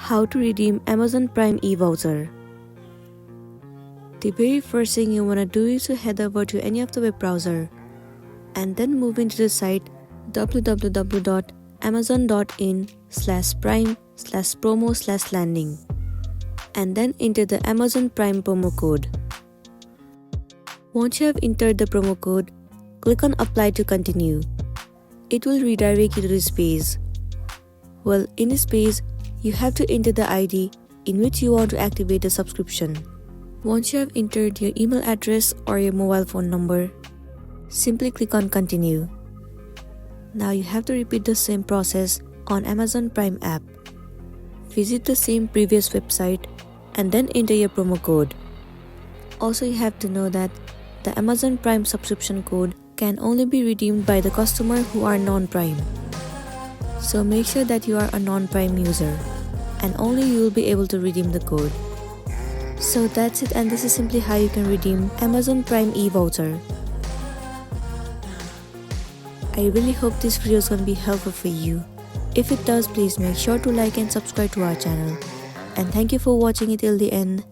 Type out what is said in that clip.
How to redeem Amazon Prime E-Voucher. The very first thing you want to do is to head over to any of the web browser and then move into the site www.amazon.in/prime/promo/landing and then enter the Amazon Prime promo code. Once you have entered the promo code, click on Apply to continue. It will redirect you to this page. Well, in this page, you have to enter the ID in which you want to activate the subscription. Once you have entered your email address or your mobile phone number, simply click on Continue. Now you have to repeat the same process on Amazon Prime app. Visit the same previous website and then enter your promo code. Also, you have to know that the Amazon Prime subscription code can only be redeemed by the customer who are non-Prime. So make sure that you are a non-Prime user and only you will be able to redeem the code. So that's it, and this is simply how you can redeem Amazon Prime E-Voucher. I really hope this video is going to be helpful for you. If it does, please make sure to like and subscribe to our channel. And thank you for watching it till the end.